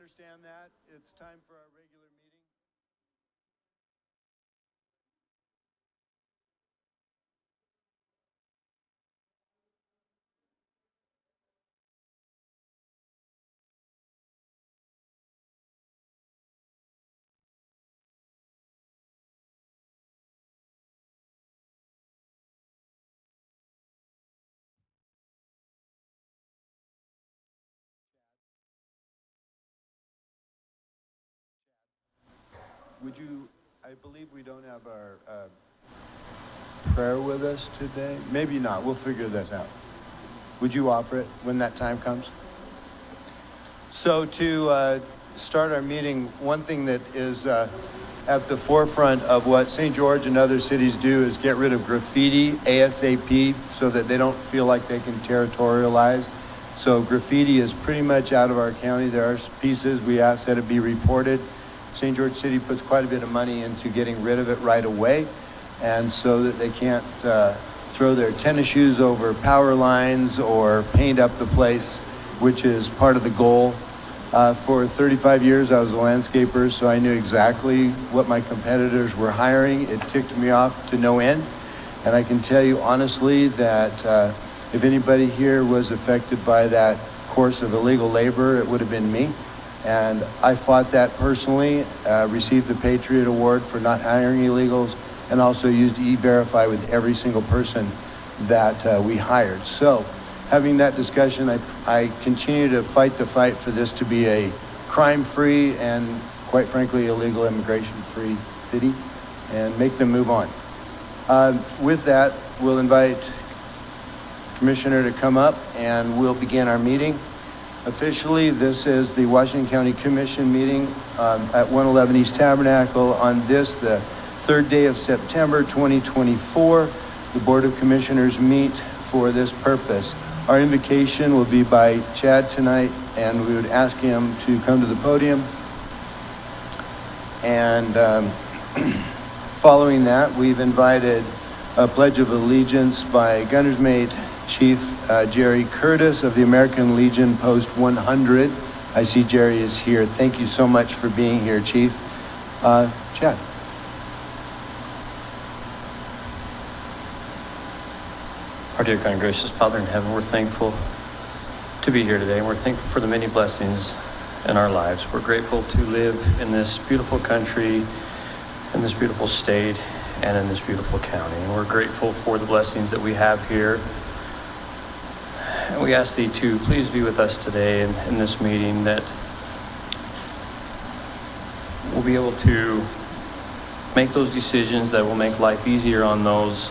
understand that. It's time for our regular meeting. Would you, I believe we don't have our prayer with us today. Maybe not, we'll figure this out. Would you offer it when that time comes? So to start our meeting, one thing that is at the forefront of what St. George and other cities do is get rid of graffiti ASAP so that they don't feel like they can territorialize. So graffiti is pretty much out of our county. There are pieces we ask that it be reported. St. George City puts quite a bit of money into getting rid of it right away, and so that they can't throw their tennis shoes over power lines or paint up the place, which is part of the goal. For 35 years, I was a landscaper, so I knew exactly what my competitors were hiring. It ticked me off to no end, and I can tell you honestly that if anybody here was affected by that course of illegal labor, it would have been me. And I fought that personally, received the Patriot Award for not hiring illegals, and also used E-Verify with every single person that we hired. So having that discussion, I continue to fight the fight for this to be a crime-free and, quite frankly, illegal immigration-free city, and make them move on. With that, we'll invite Commissioner to come up, and we'll begin our meeting. Officially, this is the Washington County Commission meeting at 111 East Tabernacle on this, the third day of September 2024. The Board of Commissioners meet for this purpose. Our invocation will be by Chad tonight, and we would ask him to come to the podium. And following that, we've invited a Pledge of Allegiance by Gunner's Mate Chief Jerry Curtis of the American Legion Post 100. I see Jerry is here. Thank you so much for being here, Chief. Chad. Our dear kind, gracious Father in heaven, we're thankful to be here today, and we're thankful for the many blessings in our lives. We're grateful to live in this beautiful country, in this beautiful state, and in this beautiful county. And we're grateful for the blessings that we have here. And we ask thee to please be with us today in this meeting, that we'll be able to make those decisions that will make life easier on those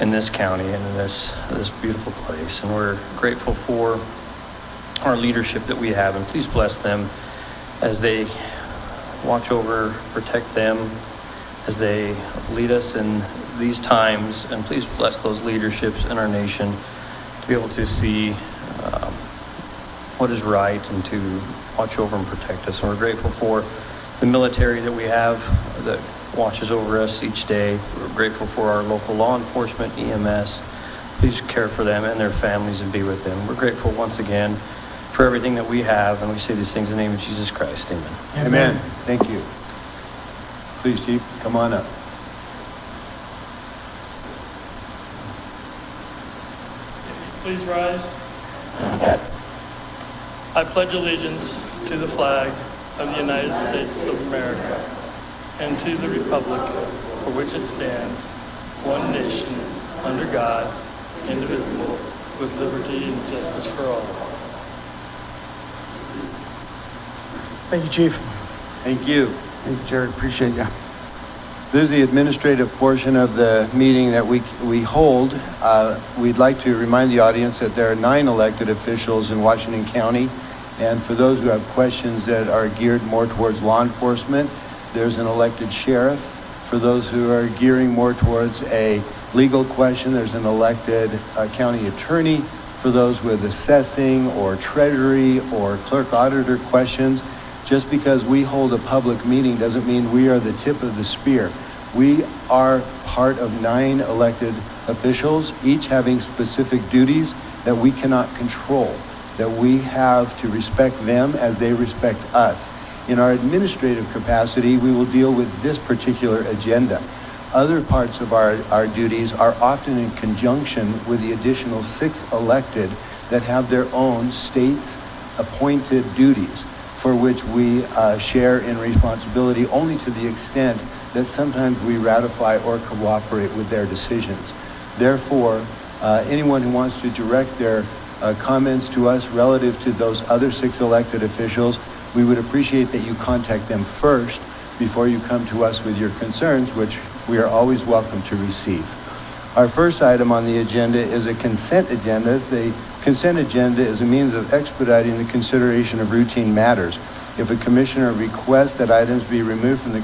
in this county and in this beautiful place. And we're grateful for our leadership that we have, and please bless them as they watch over, protect them as they lead us in these times, and please bless those leaderships in our nation to be able to see what is right and to watch over and protect us. And we're grateful for the military that we have that watches over us each day. We're grateful for our local law enforcement, EMS. Please care for them and their families and be with them. We're grateful once again for everything that we have, and we say these things in the name of Jesus Christ. Amen. Amen. Thank you. Please, Chief, come on up. If you please rise. I pledge allegiance to the flag of the United States of America and to the republic for which it stands, one nation, under God, indivisible, with liberty and justice for all. Thank you, Chief. Thank you. Thank you, Jared. Appreciate you. This is the administrative portion of the meeting that we hold. We'd like to remind the audience that there are 9 elected officials in Washington County. And for those who have questions that are geared more towards law enforcement, there's an elected sheriff. For those who are gearing more towards a legal question, there's an elected county attorney. For those with assessing or treasury or clerk auditor questions, just because we hold a public meeting doesn't mean we are the tip of the spear. We are part of 9 elected officials, each having specific duties that we cannot control. that we have to respect them as they respect us. In our administrative capacity, we will deal with this particular agenda. Other parts of our duties are often in conjunction with the additional 6 elected that have their own states-appointed duties, for which we share in responsibility only to the extent that sometimes we ratify or cooperate with their decisions. Therefore, anyone who wants to direct their comments to us relative to those other 6 elected officials, we would appreciate that you contact them first before you come to us with your concerns, which we are always welcome to receive. Our first item on the agenda is a consent agenda. The consent agenda is a means of expediting the consideration of routine matters. If a commissioner requests that items be removed from the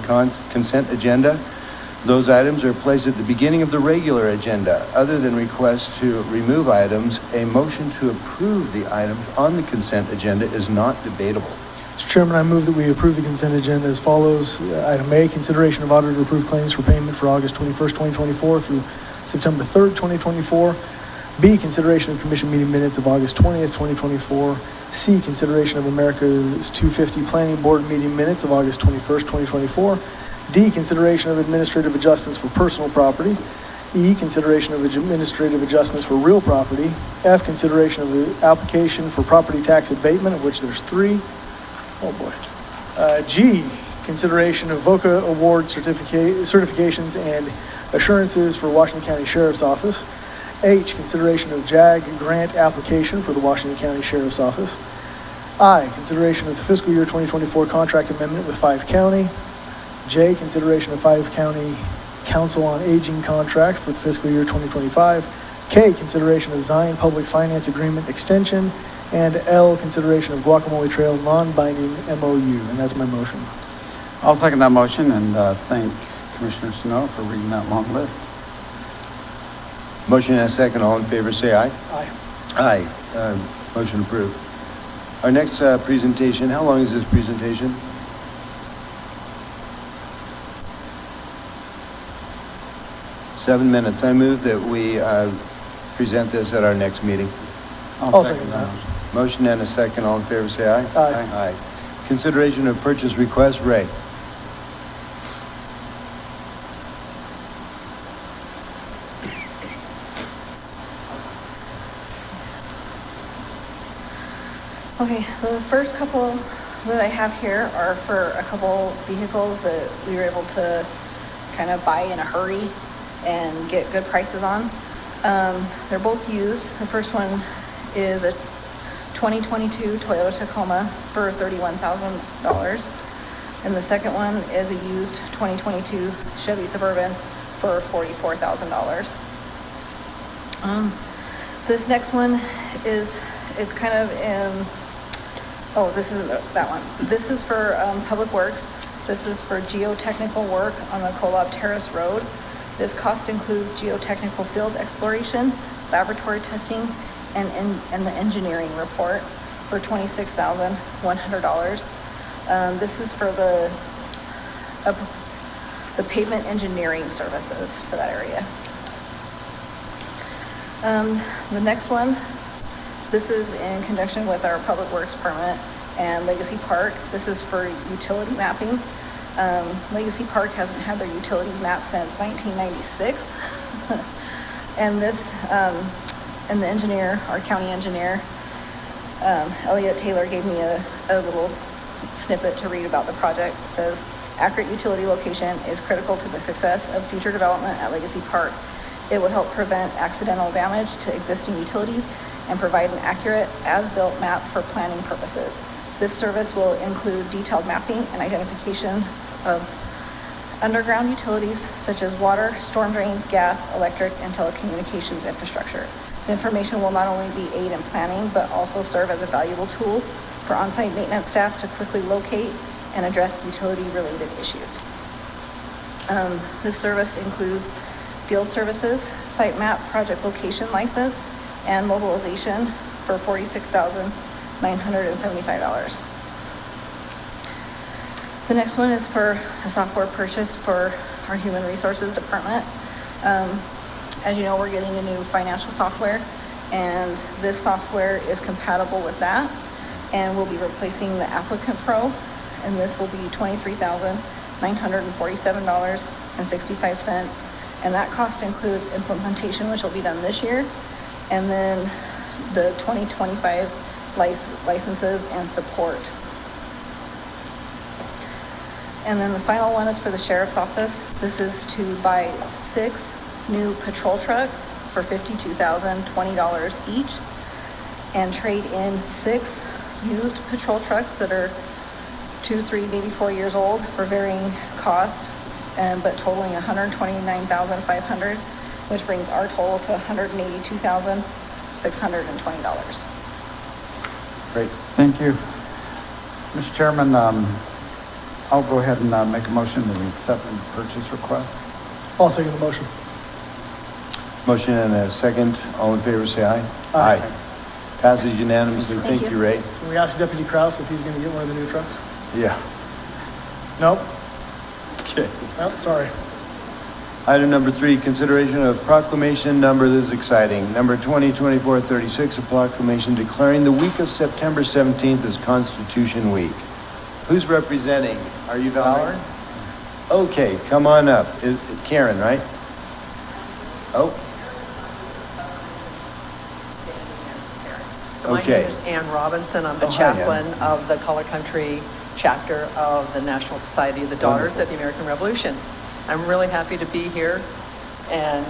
consent agenda, those items are placed at the beginning of the regular agenda. Other than requests to remove items, a motion to approve the items on the consent agenda is not debatable. Mr. Chairman, I move that we approve the consent agenda as follows. Item A, consideration of auditor-approved claims for payment for August 21st, 2024 through September 3rd, 2024. B, consideration of commission meeting minutes of August 20th, 2024. C, consideration of America's 250 Planning Board meeting minutes of August 21st, 2024. D, consideration of administrative adjustments for personal property. E, consideration of administrative adjustments for real property. F, consideration of the application for property tax abatement, of which there's 3. Oh boy. G, consideration of VOCA award certifications and assurances for Washington County Sheriff's Office. H, consideration of JAG grant application for the Washington County Sheriff's Office. I, consideration of the fiscal year 2024 contract amendment with Fife County. J, consideration of Fife County Council on Aging contract for the fiscal year 2025. K, consideration of Zion Public Finance Agreement extension. And L, consideration of Guacamole Trail non-binding MOU, and that's my motion. I'll second that motion and thank Commissioner Snow for reading that long list. Motion and a second. All in favor, say aye. Aye. Aye. Motion approved. Our next presentation, how long is this presentation? Seven minutes. I move that we present this at our next meeting. I'll second that. motion. Motion and a second. All in favor, say aye. Aye. Aye. Consideration of purchase request, Ray. Okay, the first couple that I have here are for a couple vehicles that we were able to kind of buy in a hurry and get good prices on. They're both used. The first one is a 2022 Toyota Tacoma for $31,000. And the second one is a used 2022 Chevy Suburban for $44,000. This next one is, it's kind of in, oh, this isn't that one. This is for Public Works. This is for geotechnical work on the Kolob Terrace Road. This cost includes geotechnical field exploration, laboratory testing, and the engineering report for $26,100. This is for the pavement engineering services for that area. The next one, this is in conjunction with our Public Works permit and Legacy Park. This is for utility mapping. Legacy Park hasn't had their utilities mapped since 1996. And this, and the engineer, our county engineer, Elliot Taylor, gave me a little snippet to read about the project. It says, accurate utility location is critical to the success of future development at Legacy Park. It will help prevent accidental damage to existing utilities and provide an accurate as-built map for planning purposes. This service will include detailed mapping and identification of underground utilities such as water, storm drains, gas, electric, and telecommunications infrastructure. The information will not only be aid in planning, but also serve as a valuable tool for on-site maintenance staff to quickly locate and address utility-related issues. This service includes field services, site map, project location license, and mobilization for $46,975. The next one is for a software purchase for our Human Resources Department. As you know, we're getting a new financial software, And this software is compatible with that. And we'll be replacing the Applicant Pro. And this will be $23,947.65. And that cost includes implementation, which will be done this year. And then the 2025 licenses and support. And then the final one is for the sheriff's office. This is to buy 6 new patrol trucks for $52,020 each and trade in 6 used patrol trucks that are 2, 3, maybe 4 years old for varying costs, but totaling $129,500, which brings our total to $182,620. Great. Thank you. Mr. Chairman, I'll go ahead and make a motion that we accept these purchase requests. I'll second the motion. Motion and a second. All in favor, say aye. Aye. Passes unanimously. Thank Thank you. you, Ray. Can we ask Deputy Kraus if he's going to get one of the new trucks? Yeah. Nope. Okay. Nope, sorry. Item number 3, consideration of proclamation number, this is exciting, number 2024-36, a proclamation declaring the week of September 17th as Constitution Week. Who's representing? Are you Valerie? Okay, come on up. Karen, right? Oh, So my Okay. name is Ann Robinson. I'm Oh, the hi, chaplain Ann. of the Color Country chapter of the National Society of the Daughters Wonderful. of the American Revolution. I'm really happy to be here. And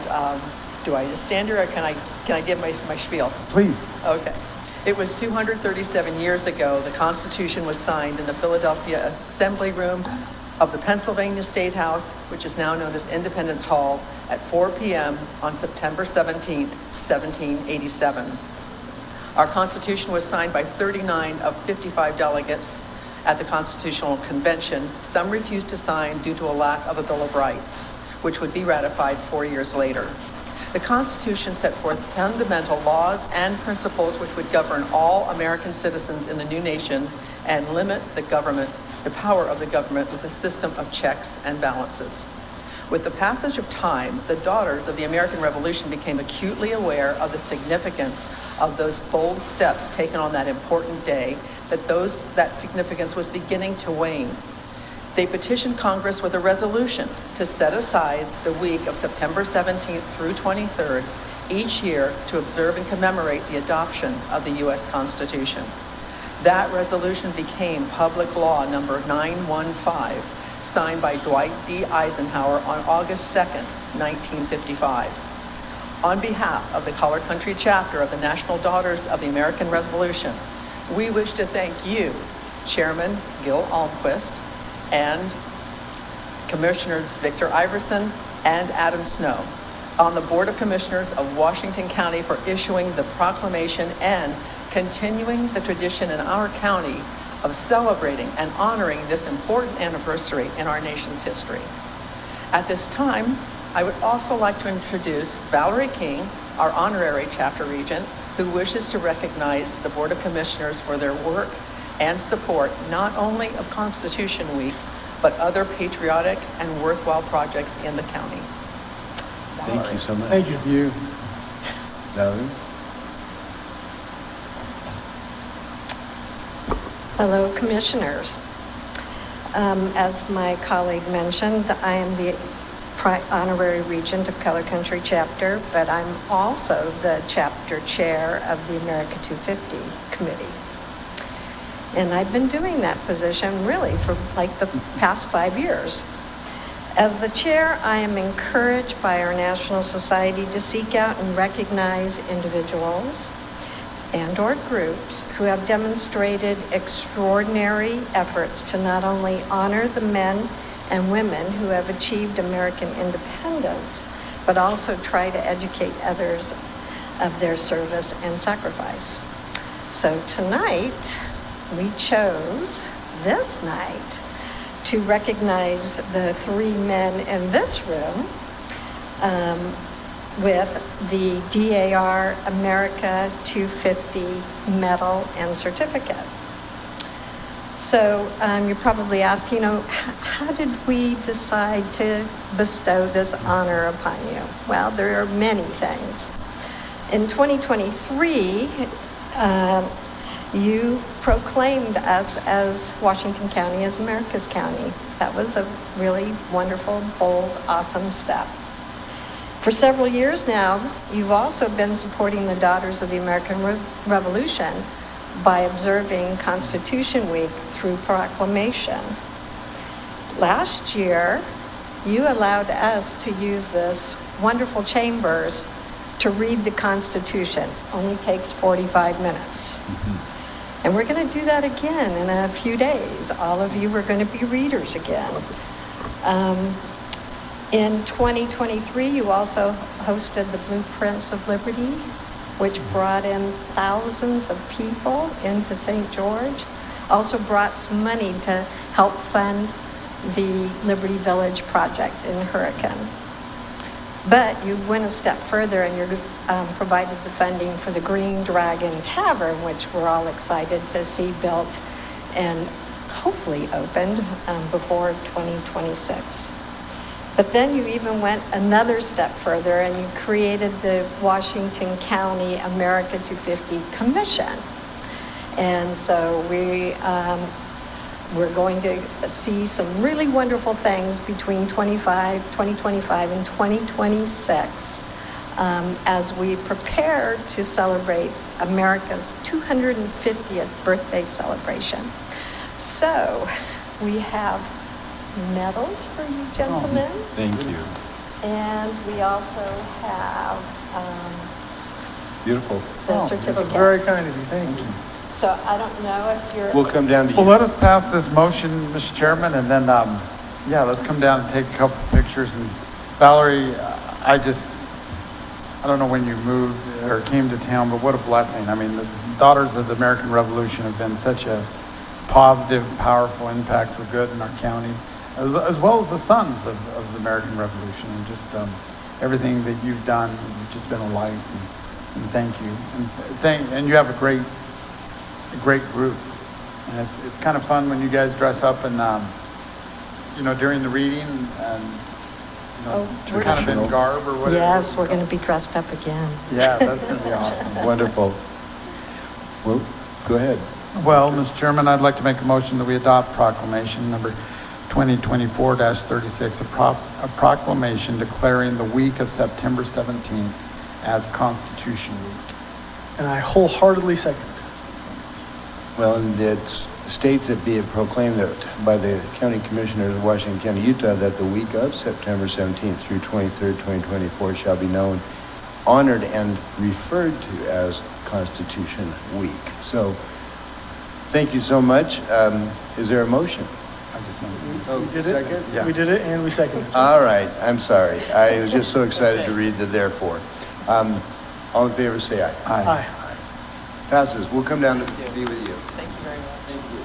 do I just stand here or can I give my spiel? Please. Okay. It was 237 years ago, the Constitution was signed in the Philadelphia Assembly Room of the Pennsylvania State House, which is now known as Independence Hall, at 4 p.m. on September 17, 1787. Our Constitution was signed by 39 of 55 delegates at the Constitutional Convention. Some refused to sign due to a lack of a Bill of Rights, which would be ratified 4 years later. The Constitution set forth fundamental laws and principles which would govern all American citizens in the new nation and limit the power of the government with a system of checks and balances. With the passage of time, the Daughters of the American Revolution became acutely aware of the significance of those bold steps taken on that important day, that significance was beginning to wane. They petitioned Congress with a resolution to set aside the week of September 17th through 23rd each year to observe and commemorate the adoption of the U.S. Constitution. That resolution became Public Law number 915, signed by Dwight D. Eisenhower on August 2nd, 1955. On behalf of the Color Country chapter of the National Daughters of the American Revolution, we wish to thank you, Chairman Gil Almquist, and Commissioners Victor Iverson and Adam Snow on the Board of Commissioners of Washington County for issuing the proclamation and continuing the tradition in our county of celebrating and honoring this important anniversary in our nation's history. At this time, I would also like to introduce Valerie King, our honorary chapter regent, who wishes to recognize the Board of Commissioners for their work and support not only of Constitution Week, but other patriotic and worthwhile projects in the county. thank you so much. Thank you. You. Valerie? Hello, Commissioners. As my colleague mentioned, I am the honorary regent of Color Country Chapter, but I'm also the chapter chair of the America 250 Committee. And I've been doing that position really for like the past 5 years. As the chair, I am encouraged by our National Society to seek out and recognize individuals and/or groups who have demonstrated extraordinary efforts to not only honor the men and women who have achieved American independence, but also try to educate others of their service and sacrifice. So tonight, we chose this night to recognize the 3 men in this room with the DAR America 250 Medal and Certificate. So you're probably asking, how did we decide to bestow this honor upon you? Well, there are many things. In 2023, you proclaimed us as Washington County as America's county. That was a really wonderful, bold, awesome step. For several years now, you've also been supporting the Daughters of the American Revolution by observing Constitution Week through proclamation. Last year, you allowed us to use this wonderful chambers to read the Constitution. Only takes 45 minutes. And we're going to do that again in a few days. All of you are going to be readers again. In 2023, you also hosted the Blueprints of Liberty, which brought in thousands of people into St. George. Also brought some money to help fund the Liberty Village project in Hurricane. But you went a step further and you provided the funding for the Green Dragon Tavern, which we're all excited to see built and hopefully opened before 2026. But then you even went another step further and you created the Washington County America 250 Commission. And so we're going to see some really wonderful things between 2025 and 2026 as we prepare to celebrate America's 250th birthday celebration. So we have medals for you gentlemen. Thank you. And we also have Beautiful. the certificate. That's very kind of you, thank you. So I don't know if you're... We'll come down to you. Well, let us pass this motion, Mr. Chairman, and then, yeah, let's come down and take a couple pictures. And Valerie, I don't know when you moved or came to town, but what a blessing. I mean, the Daughters of the American Revolution have been such a positive, powerful impact for good in our county, as well as the sons of the American Revolution. And just everything that you've done, you've just been a light. And thank you. And you have a great group, and it's kind of fun when you guys dress up and during the reading and we're kind of in garb or whatever. Yes, we're going to be dressed up again. Yeah, that's going to be awesome. Wonderful. Well, go ahead. Well, Mr. Chairman, I'd like to make a motion that we adopt proclamation number 2024-36, a proclamation declaring the week of September 17th as Constitution Week. And I wholeheartedly second. Well, and it states that be it proclaimed that by the County Commissioners of Washington County, Utah, that the week of September 17th through 23rd, 2024 shall be known, honored, and referred to as Constitution Week. So, thank you so much. Is there a motion? I just want Oh, We did it. second? Yeah. We did it and we seconded it. All right, I'm sorry. I was just so excited to read the therefore. All in favor, say aye. Aye. Aye. Passes. We'll come down to be with you. Thank you very much. Thank you.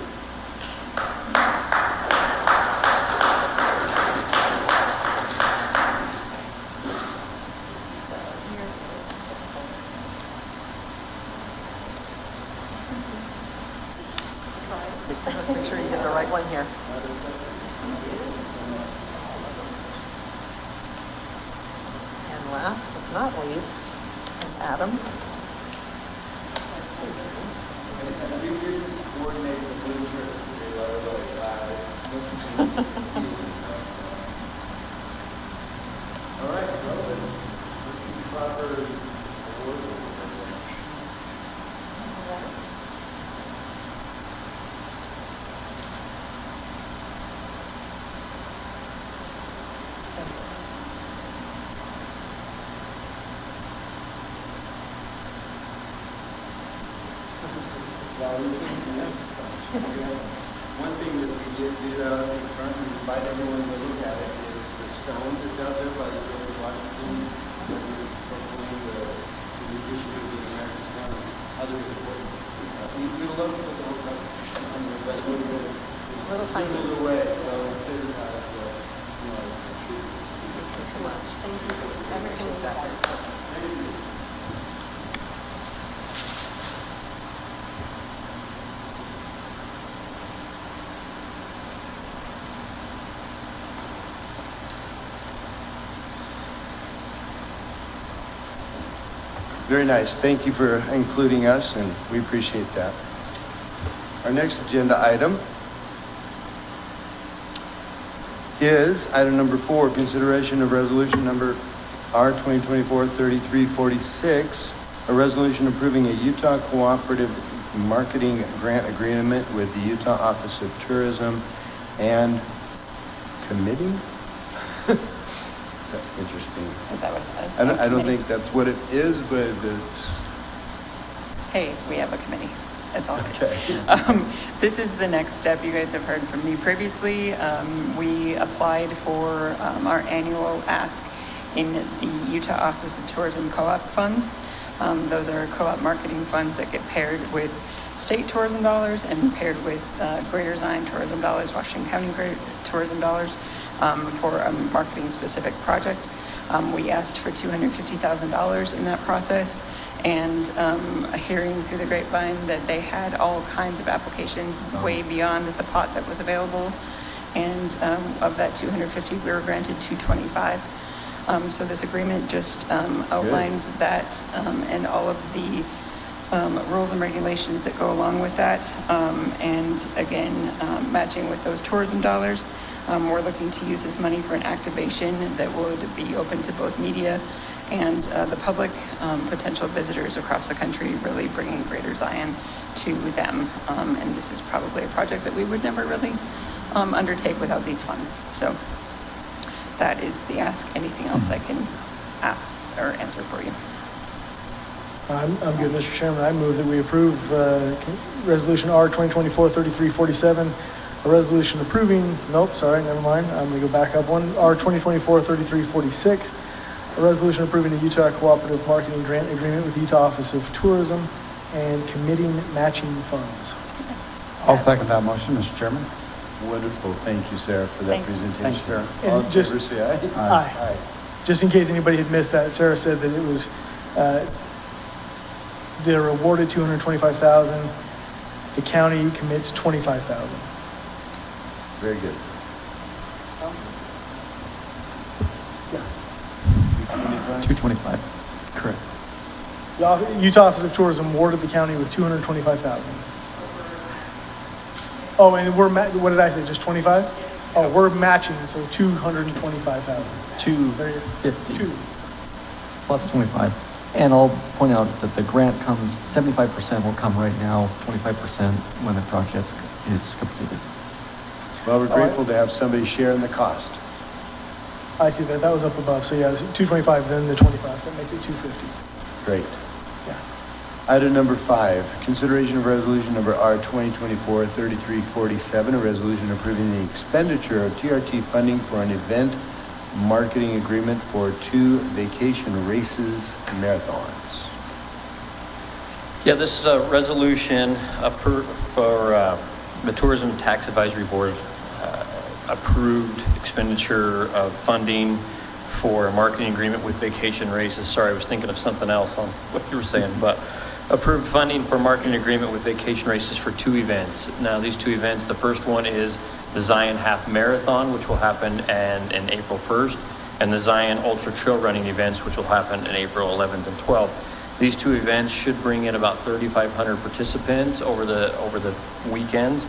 Let's make sure you get the right one here. And last but not least, Adam. All right, well, then, proper award. One thing that we did do out in front and invite everyone to look at it is the stone that's out there by the George Washington, that we proclaim the tradition of the American county. Others important. We'd love to put the whole Constitution on there, but it would go Little tiny. a little way, so instead of that, true. Thank you so much. Thank you for everything you've done. Very nice. Thank you for including us, and we appreciate that. Our next agenda item is item number 4, consideration of resolution number R 2024-3346, a resolution approving a Utah Cooperative Marketing Grant Agreement with the Utah Office of Tourism and Committee? Is that interesting? Is that what it said? I don't think that's what it is, but it's, Hey, we have a committee. It's all good. okay. This is the next step. You guys have heard from me previously. We applied for our annual ask in the Utah Office of Tourism Co-op funds. Those are co-op marketing funds that get paired with state tourism dollars and paired with Greater Zion tourism dollars, Washington County tourism dollars for a marketing specific project. We asked for $250,000 in that process, and hearing through the grapevine that they had all kinds of applications way beyond the pot that was available. And of that 250, we were granted 225. So this agreement just outlines that and all of the rules and regulations that go along with that. And again, matching with those tourism dollars, we're looking to use this money for an activation that would be open to both media and the public, potential visitors across the country, really bringing Greater Zion to them. And this is probably a project that we would never really undertake without these funds. So that is the ask. Anything else I can ask or answer for you? I'm good, Mr. Chairman. I move that we approve Resolution R 2024-3347, a resolution approving, nope, sorry, never mind. I'm going to go back up one. R 2024-3346, a resolution approving a Utah Cooperative Marketing Grant Agreement with the Utah Office of Tourism and committing matching funds. I'll second that motion, Mr. Chairman. Wonderful. Thank you, Sarah, for that Thank you. presentation. Thanks, Sarah. All in And just- favor, say aye. Aye. Just in case anybody had missed that, Sarah said that it was, they're awarded $225,000. The county commits $25,000. Very good. Yeah. 225. Correct. The Utah Office of Tourism awarded the county with $225,000. Oh, and what did I say, just 25? Oh, we're matching, so $225,000. 250 Two. plus 25. And I'll point out that the grant comes, 75% will come right now, 25% when the project is completed. Well, we're grateful to have somebody sharing the cost. I see that, that was up above, so yeah, it's 225, then the 25, so that makes it 250. Great. Yeah. Item number 5, consideration of resolution number R 2024-3347, a resolution approving the expenditure of TRT funding for an event marketing agreement for 2 vacation races marathons. Yeah, this is a resolution for the Tourism Tax Advisory Board approved expenditure of funding for a marketing agreement with Vacation Races. Sorry, I was thinking of something else on what you were saying, but approved funding for marketing agreement with Vacation Races for 2 events. Now, these 2 events, the first one is the Zion Half Marathon, which will happen in April 1st, and the Zion Ultra Trail Running events, which will happen in April 11th and 12th. These 2 events should bring in about 3,500 participants over the weekends,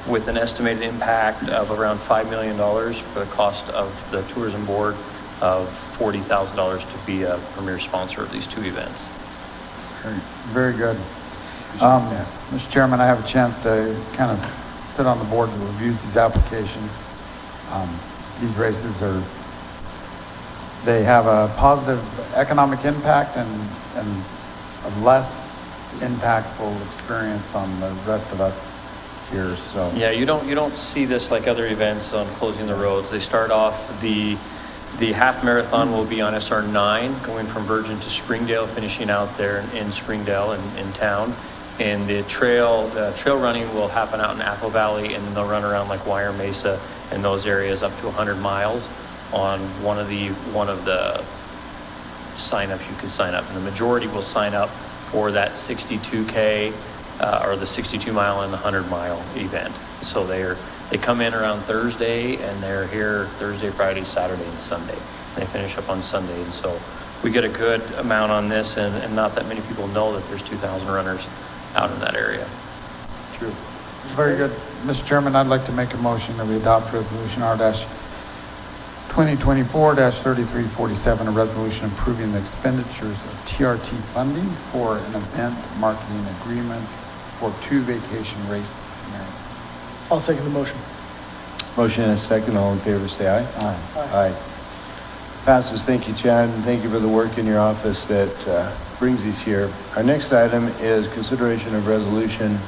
with an estimated impact of around $5 million for the cost of the tourism board of $40,000 to be a premier sponsor of these 2 events. Very good. Mr. Chairman, I have a chance to kind of sit on the board that reviews these applications. These races they have a positive economic impact and a less impactful experience on the rest of us here, so. Yeah, you don't see this like other events on closing the roads. They start off, the half marathon will be on SR 9, going from Virgin to Springdale, finishing out there in Springdale in town. And the trail running will happen out in Apple Valley, and then they'll run around like Wire Mesa and those areas up to 100 miles on one of the signups you can sign up. And the majority will sign up for that 62K or the 62 mile and the 100 mile event. So they come in around Thursday, and they're here Thursday, Friday, Saturday, and Sunday. And they finish up on Sunday. And so we get a good amount on this, and not that many people know that there's 2,000 runners out in that area. True. Very good. Mr. Chairman, I'd like to make a motion that we adopt Resolution R-2024-3347, a resolution approving the expenditures of TRT funding for an event marketing agreement for 2 vacation race marathons. I'll second the motion. Motion and a second. All in favor, say aye. Aye. Aye. Passes. Thank you, Chad, and thank you for the work in your office that brings these here. Our next item is consideration of resolution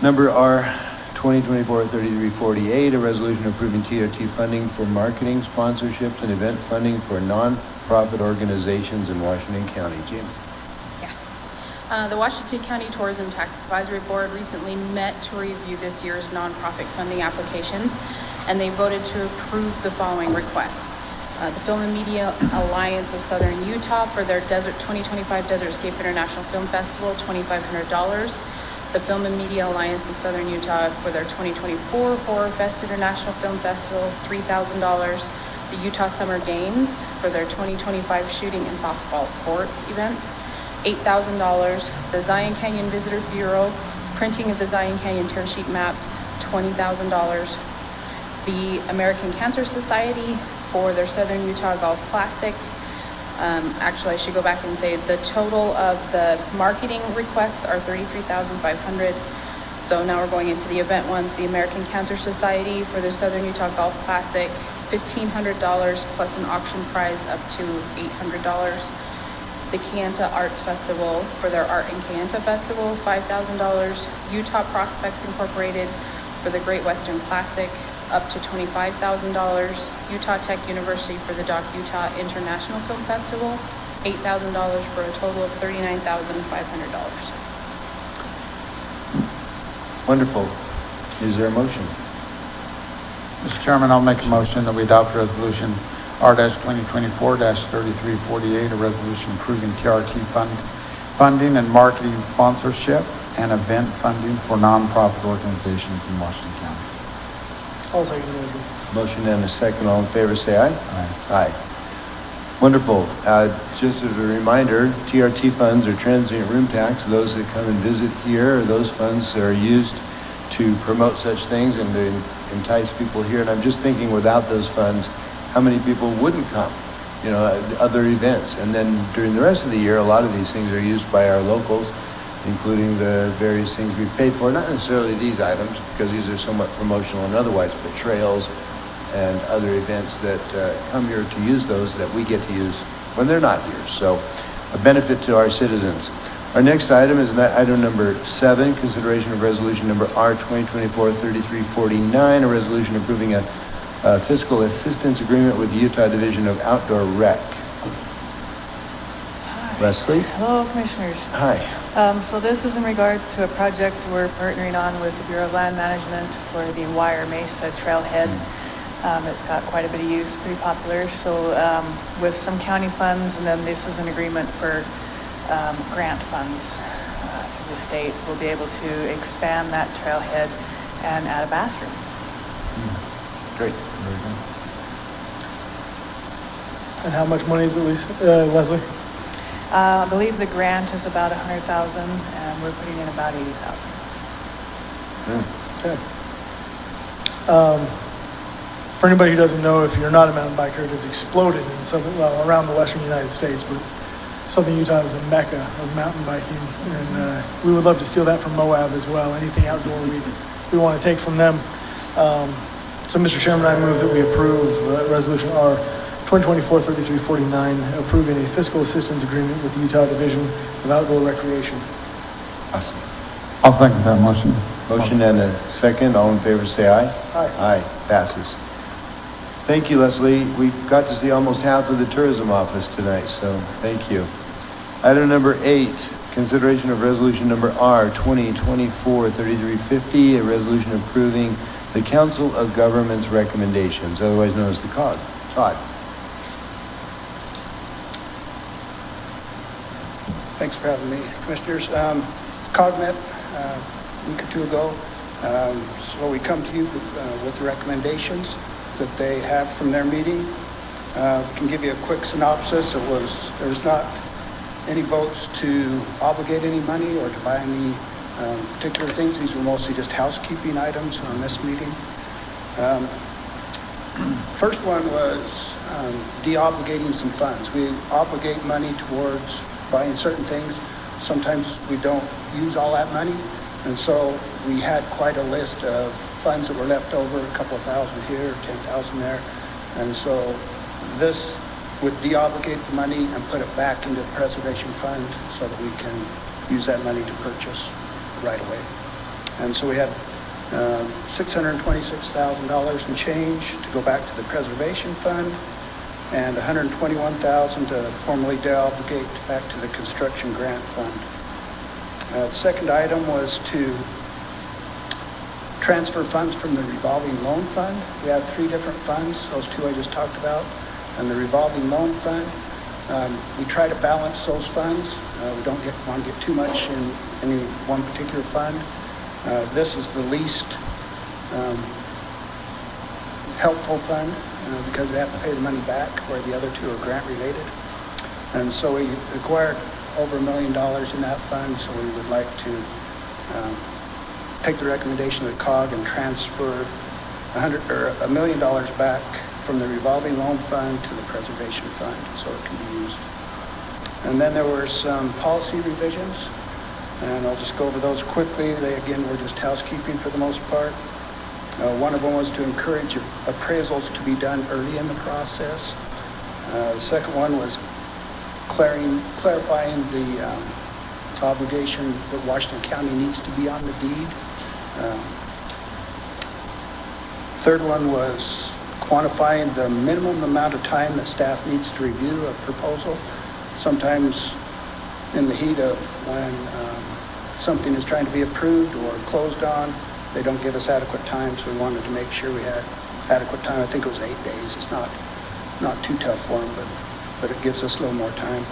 number R 2024-3348, a resolution approving TRT funding for marketing, sponsorships, and event funding for non-profit organizations in Washington County. Jim? Yes. The Washington County Tourism Tax Advisory Board recently met to review this year's nonprofit funding applications, and they voted to approve the following requests. The Film and Media Alliance of Southern Utah for their 2025 Desertscape International Film Festival, $2,500. The Film and Media Alliance of Southern Utah for their 2024 Horror Fest International Film Festival, $3,000. The Utah Summer Games for their 2025 shooting and softball sports events, $8,000. The Zion Canyon Visitor Bureau, printing of the Zion Canyon tear sheet maps, $20,000. The American Cancer Society for their Southern Utah Golf Classic. Actually, I should go back and say the total of the marketing requests are $33,500. So now we're going into the event ones. The American Cancer Society for their Southern Utah Golf Classic, $1,500 plus an auction prize up to $800. The Kayenta Arts Festival for their Art in Kayenta Festival, $5,000. Utah Prospects Incorporated for the Great Western Classic, up to $25,000. Utah Tech University for the Doc Utah International Film Festival, $8,000 for a total of $39,500. Wonderful. Is there a motion? Mr. Chairman, I'll make a motion that we adopt Resolution R-2024-3348, a resolution approving TRT funding and marketing sponsorship and event funding for nonprofit organizations in Washington County. I'll second the motion. Motion and a second. All in favor, say aye. Aye. Aye. Wonderful. Just as a reminder, TRT funds are transient room tax. Those that come and visit here, those funds are used to promote such things and to entice people here. And I'm just thinking, without those funds, how many people wouldn't come? You know, other events. And then during the rest of the year, a lot of these things are used by our locals, including the various things we've paid for. Not necessarily these items, because these are somewhat promotional and otherwise, but trails and other events that come here to use those that we get to use when they're not here. So a benefit to our citizens. Our next item is item number 7, consideration of resolution number R 2024-3349, a resolution approving a fiscal assistance agreement with the Utah Division of Outdoor Rec. Leslie? Hello, Commissioners. Hi. So this is in regards to a project we're partnering on with the Bureau of Land Management for the Wire Mesa Trailhead. It's got quite a bit of use, pretty popular. So with some county funds, and then this is an agreement for grant funds through the state. We'll be able to expand that trailhead and add a bathroom. Great. Very good. And how much money is it, Leslie? I believe the grant is about $100,000, and we're putting in about $80,000. Okay. For anybody who doesn't know, if you're not a mountain biker, it has exploded in something, well, around the western United States, but Southern Utah is the mecca of mountain biking, and we would love to steal that from Moab as well. Anything outdoor we want to take from them. So, Mr. Chairman, I move that we approve Resolution R 2024-3349, approving a fiscal assistance agreement with the Utah Division of Outdoor Recreation. Awesome. I'll second that motion. Motion and a second. All in favor, say aye. Aye. Aye. Passes. Thank you, Leslie. We got to see almost half of the tourism office tonight, so thank you. Item number 8, consideration of resolution number R 2024-3350, a resolution approving the Council of Governments recommendations, otherwise known as the COG. Todd. Thanks for having me, Commissioners. COG met a week or two ago, so we come to you with the recommendations that they have from their meeting. Can give you a quick synopsis. There's not any votes to obligate any money or to buy any particular things. These were mostly just housekeeping items on this meeting. First one was de-obligating some funds. We obligate money towards buying certain things. Sometimes we don't use all that money, and so we had quite a list of funds that were left over, a couple of thousand here, 10,000 there, and so this would de-obligate the money and put it back into the preservation fund so that we can use that money to purchase right away. And so we had $626,000 and change to go back to the preservation fund, and $121,000 to formally de-obligate back to the construction grant fund. The second item was to transfer funds from the revolving loan fund. We have 3 different funds, those 2 I just talked about, and the revolving loan fund. We try to balance those funds. We don't want to get too much in any one particular fund. This is the least helpful fund because they have to pay the money back, where the other 2 are grant related. And so we acquired over $1 million in that fund, so we would like to take the recommendation of the COG and transfer $1 million back from the revolving loan fund to the preservation fund so it can be used. And then there were some policy revisions, and I'll just go over those quickly. They, again, were just housekeeping for the most part. One of them was to encourage appraisals to be done early in the process. The second one was clarifying the obligation that Washington County needs to be on the deed. Third one was quantifying the minimum amount of time that staff needs to review a proposal. Sometimes in the heat of when something is trying to be approved or closed on, they don't give us adequate time, so we wanted to make sure we had adequate time. I think it was 8 days. It's not too tough for them, but it gives us a little more time.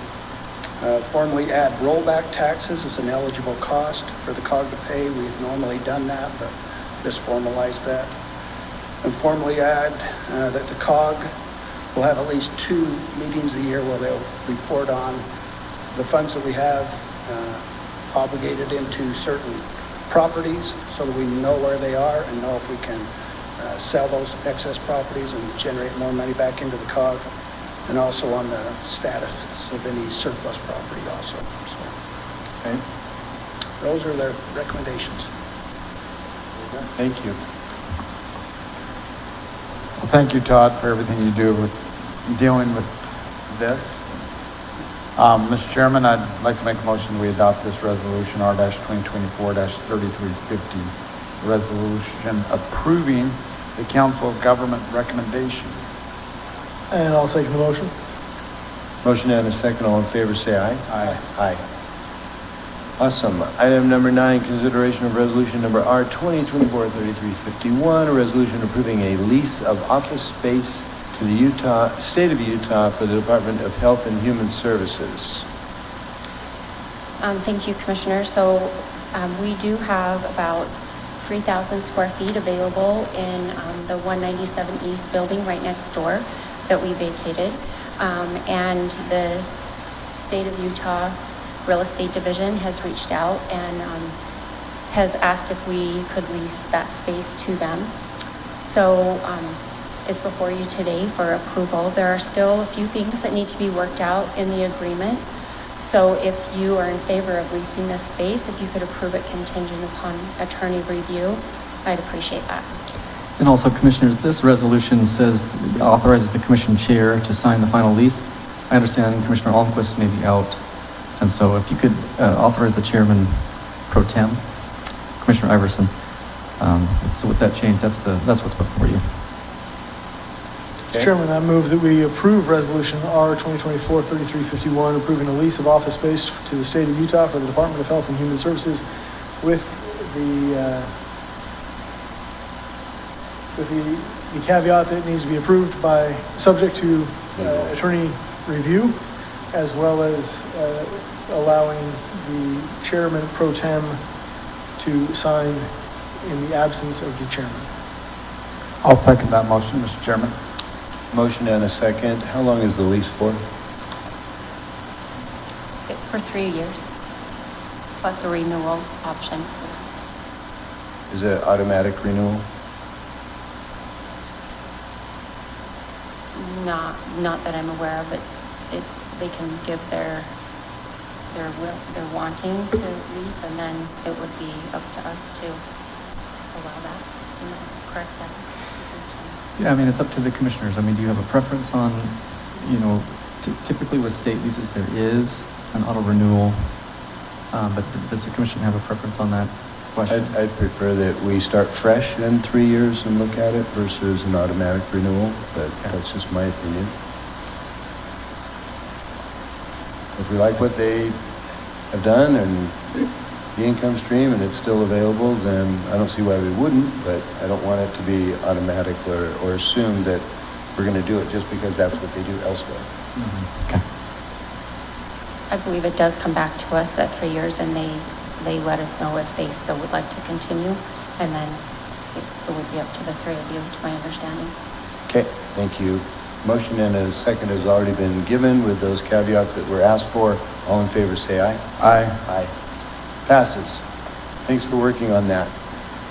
Formally add rollback taxes as an eligible cost for the COG to pay. We had normally done that, but this formalized that. And formally add that the COG will have at least 2 meetings a year where they'll report on the funds that we have obligated into certain properties so that we know where they are and know if we can sell those excess properties and generate more money back into the COG, and also on the status of any surplus property also. So, Okay. those are their recommendations. Thank you. Well, thank you, Todd, for everything you do with dealing with this. Mr. Chairman, I'd like to make a motion we adopt this resolution, R-2024-3350, resolution approving the Council of Government recommendations. And I'll second the motion. Motion and a second. All in favor, say aye. Aye. Aye. Awesome. Item number 9, consideration of resolution number R-2024-3351, a resolution approving a lease of office space to the state of Utah for the Department of Health and Human Services. Thank you, Commissioner. So we do have about 3,000 square feet available in the 197 East building right next door that we vacated. And the state of Utah Real Estate Division has reached out and has asked if we could lease that space to them. So it's before you today for approval. There are still a few things that need to be worked out in the agreement. So if you are in favor of leasing this space, if you could approve it contingent upon attorney review, I'd appreciate that. And also, Commissioners, this resolution says, authorizes the Commission Chair to sign the final lease. I understand Commissioner Almquist may be out, and so if you could authorize the Chairman Pro Tem, Commissioner Iverson. So with that change, that's what's before you. Mr. Chairman, I move that we approve Resolution R-2024-3351, approving a lease of office space to the state of Utah for the Department of Health and Human Services with the caveat that it needs to be approved by, subject to attorney review, as well as allowing the Chairman Pro Tem to sign in the absence of the Chairman. I'll second that motion, Mr. Chairman. Motion and a second. How long is the lease for? For 3 years, plus a renewal option. Is it automatic renewal? Not that I'm aware of. They can give their wanting to lease, and then it would be up to us to allow that. Am I correct? Yeah, I mean, it's up to the commissioners. I mean, do you have a preference on, typically with state leases, there is an auto renewal, but does the commission have a preference on that question? I'd prefer that we start fresh in 3 years and look at it versus an automatic renewal, but that's just my opinion. If we like what they have done and the income stream and it's still available, then I don't see why we wouldn't, but I don't want it to be automatic or assume that we're going to do it just because that's what they do elsewhere. Okay. I believe it does come back to us at 3 years, and they let us know if they still would like to continue, and then it would be up to the three of you, to my understanding. Okay, thank you. Motion and a second has already been given with those caveats that were asked for. All in favor, say aye. Aye. Aye. Passes. Thanks for working on that.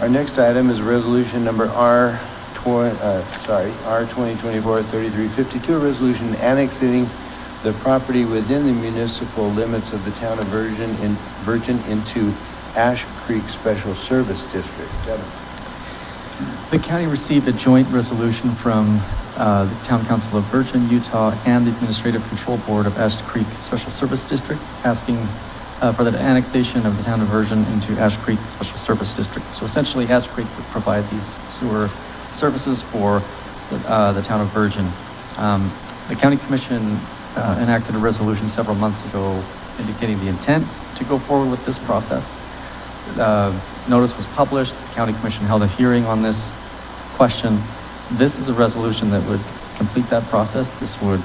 Our next item is resolution number R 2024-3352, a resolution annexing the property within the municipal limits of the town of Virgin into Ash Creek Special Service District. Devin. The county received a joint resolution from the Town Council of Virgin, Utah, and the Administrative Control Board of Ash Creek Special Service District, asking for the annexation of the town of Virgin into Ash Creek Special Service District. So essentially, Ash Creek would provide these sewer services for the town of Virgin. The county commission enacted a resolution several months ago indicating the intent to go forward with this process. Notice was published. The county commission held a hearing on this question. This is a resolution that would complete that process. This would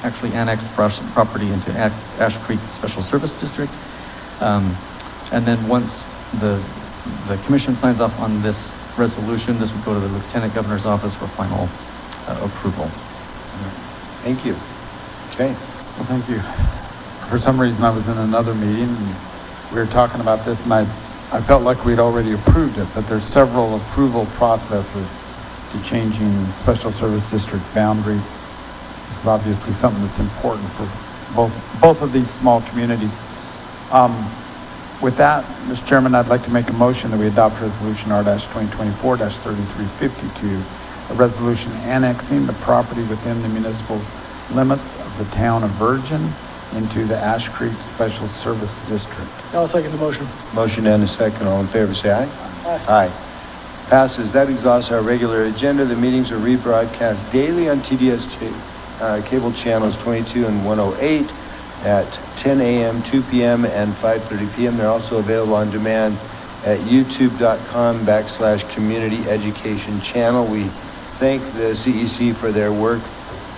actually annex property into Ash Creek Special Service District. And then once the commission signs off on this resolution, this would go to the Lieutenant Governor's office for final approval. Thank you. Okay. Well, thank you. For some reason, I was in another meeting and we were talking about this, and I felt like we'd already approved it, but there's several approval processes to changing special service district boundaries. This is obviously something that's important for both of these small communities. With that, Mr. Chairman, I'd like to make a motion that we adopt Resolution R-2024-3352, a resolution annexing the property within the municipal limits of the town of Virgin into the Ash Creek Special Service District. I'll second the motion. Motion and a second. All in favor, say aye. Aye. Aye. Passes. That exhausts our regular agenda. The meetings are rebroadcast daily on TDS cable channels 22 and 108 at 10 a.m., 2 p.m., and 5:30 p.m. They're also available on demand at youtube.com/community education channel. We thank the CEC for their work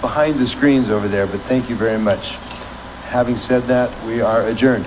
behind the screens over there, but thank you very much. Having said that, we are adjourned.